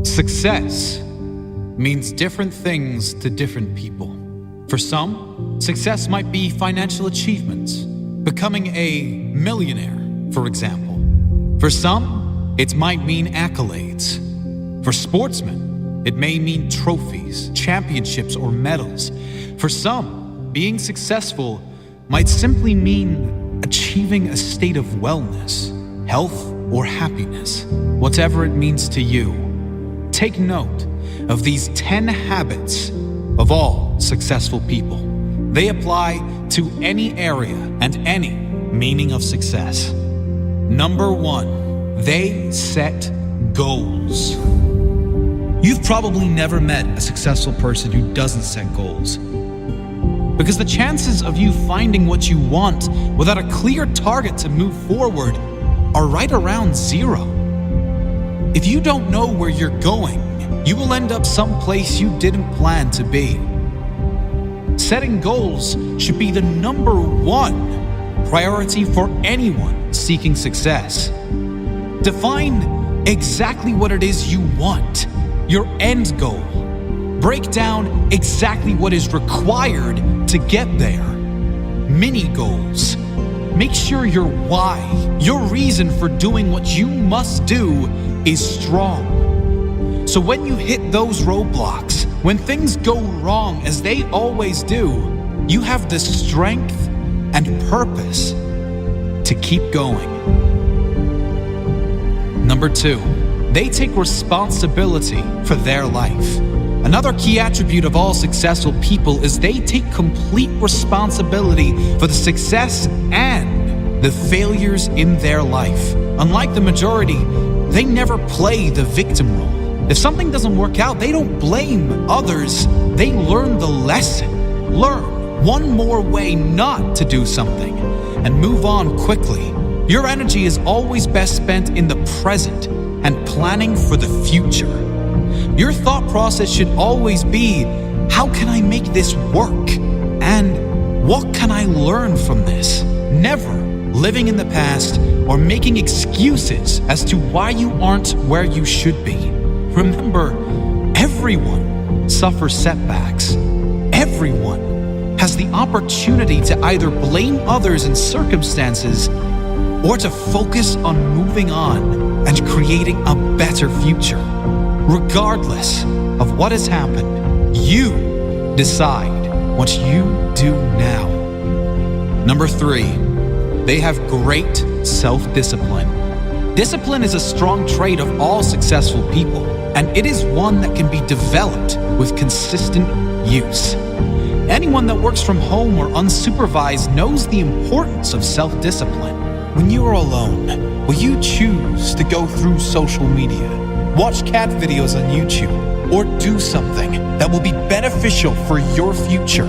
Success means different things to different people. For some, success might be financial achievements, becoming a millionaire, for example. For some, it might mean accolades. For sportsmen, it may mean trophies, championships, or medals. For some, being successful might simply mean achieving a state of wellness, health, or happiness. Whatever it means to you, take note of these 10 habits of all successful people. They apply to any area and any meaning of success. Number 1, they set goals. You've probably never met a successful person who doesn't set goals. Because the chances of you finding what you want without a clear target to move forward are right around 0. If you don't know where you're going, you will end up someplace you didn't plan to be. Setting goals should be the number 1 priority for anyone seeking success. Define exactly what it is you want, your end goal. Break down exactly what is required to get there. Mini goals. Make sure your why, your reason for doing what you must do, is strong. So when you hit those roadblocks, when things go wrong as they always do, you have the strength and purpose to keep going. Number 2, they take responsibility for their life. Another key attribute of all successful people is they take complete responsibility for the success and the failures in their life. Unlike the majority, they never play the victim role. If something doesn't work out, they don't blame others. They learn the lesson. Learn one more way not to do something and move on quickly. Your energy is always best spent in the present and planning for the future. Your thought process should always be, how can I make this work? And what can I learn from this? Never living in the past or making excuses as to why you aren't where you should be. Remember, everyone suffers setbacks. Everyone has the opportunity to either blame others and circumstances or to focus on moving on and creating a better future. Regardless of what has happened, you decide what you do now. Number 3, they have great self-discipline. Discipline is a strong trait of all successful people, and it is one that can be developed with consistent use. Anyone that works from home or unsupervised knows the importance of self-discipline. When you are alone, will you choose to go through social media, watch cat videos on YouTube, or do something that will be beneficial for your future?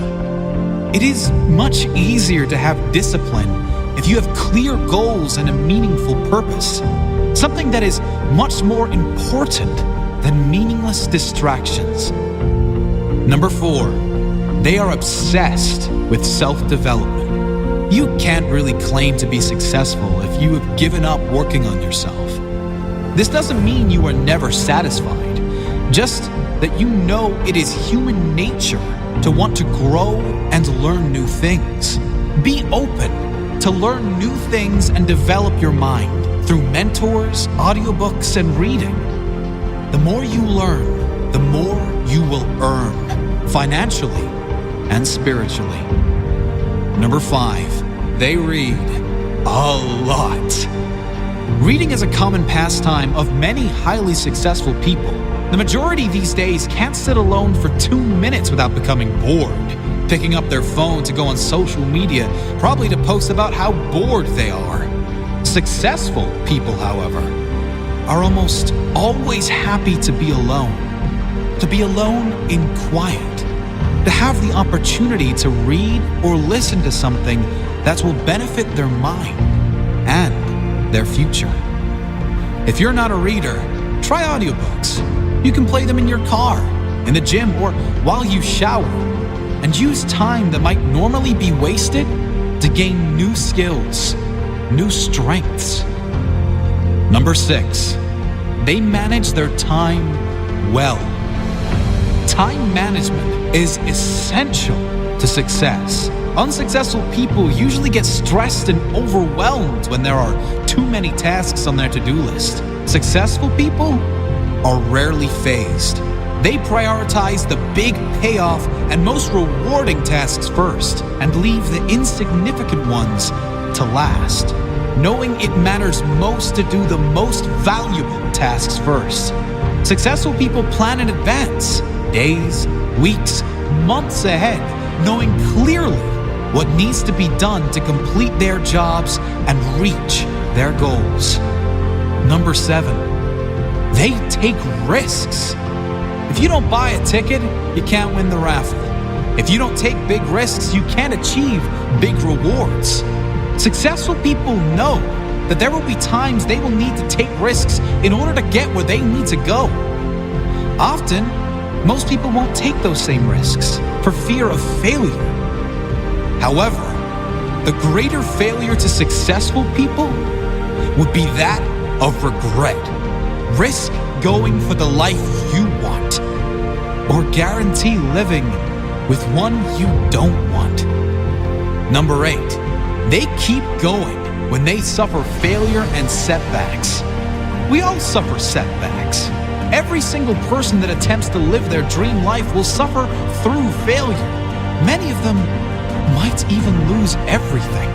It is much easier to have discipline if you have clear goals and a meaningful purpose, something that is much more important than meaningless distractions. Number 4, they are obsessed with self-development. You can't really claim to be successful if you have given up working on yourself. This doesn't mean you are never satisfied, just that you know it is human nature to want to grow and learn new things. Be open to learn new things and develop your mind through mentors, audiobooks, and reading. The more you learn, the more you will earn, financially and spiritually. Number 5, they read a lot. Reading is a common pastime of many highly successful people. The majority these days can't sit alone for 2 minutes without becoming bored, picking up their phone to go on social media, probably to post about how bored they are. Successful people, however, are almost always happy to be alone in quiet, to have the opportunity to read or listen to something that will benefit their mind and their future. If you're not a reader, try audiobooks. You can play them in your car, in the gym, or while you shower, and use time that might normally be wasted to gain new skills, new strengths. Number 6, they manage their time well. Time management is essential to success. Unsuccessful people usually get stressed and overwhelmed when there are too many tasks on their to-do list. Successful people are rarely phased. They prioritize the big payoff and most rewarding tasks first and leave the insignificant ones to last, knowing it matters most to do the most valuable tasks first. Successful people plan in advance, days, weeks, months ahead, knowing clearly what needs to be done to complete their jobs and reach their goals. Number 7, they take risks. If you don't buy a ticket, you can't win the raffle. If you don't take big risks, you can't achieve big rewards. Successful people know that there will be times they will need to take risks in order to get where they need to go. Often, most people won't take those same risks for fear of failure. However, the greater failure to successful people would be that of regret. Risk going for the life you want, or guarantee living with one you don't want. Number 8, they keep going when they suffer failure and setbacks. We all suffer setbacks. Every single person that attempts to live their dream life will suffer through failure. Many of them might even lose everything.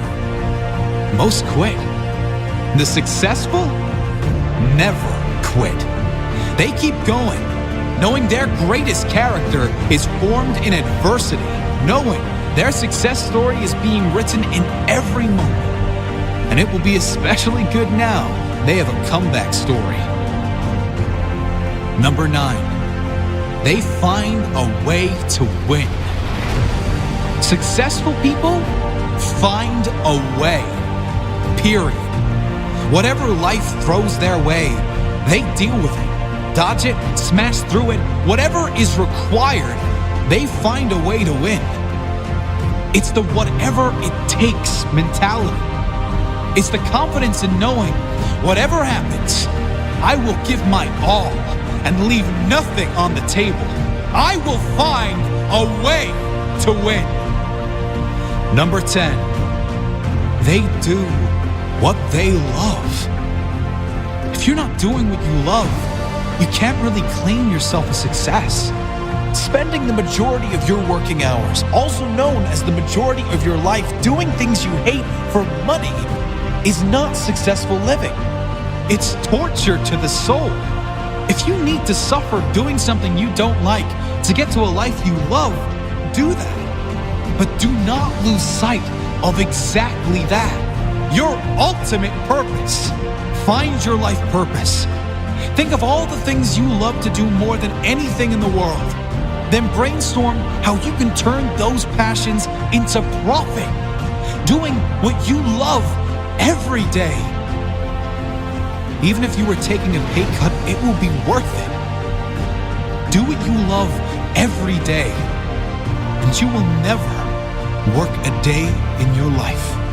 Most quit. The successful never quit. They keep going, knowing their greatest character is formed in adversity, knowing their success story is being written in every moment. And it will be especially good now they have a comeback story. Number 9, they find a way to win. Successful people find a way, period. Whatever life throws their way, they deal with it, dodge it, smash through it. Whatever is required, they find a way to win. It's the whatever it takes mentality. It's the confidence in knowing whatever happens, I will give my all and leave nothing on the table. I will find a way to win. Number 10, they do what they love. If you're not doing what you love, you can't really claim yourself a success. Spending the majority of your working hours, also known as the majority of your life, doing things you hate for money is not successful living. It's torture to the soul. If you need to suffer doing something you don't like to get to a life you love, do that. But do not lose sight of exactly that. Your ultimate purpose. Find your life purpose. Think of all the things you love to do more than anything in the world. Then brainstorm how you can turn those passions into profit. Doing what you love every day. Even if you were taking a pay cut, it will be worth it. Do what you love every day, and you will never work a day in your life.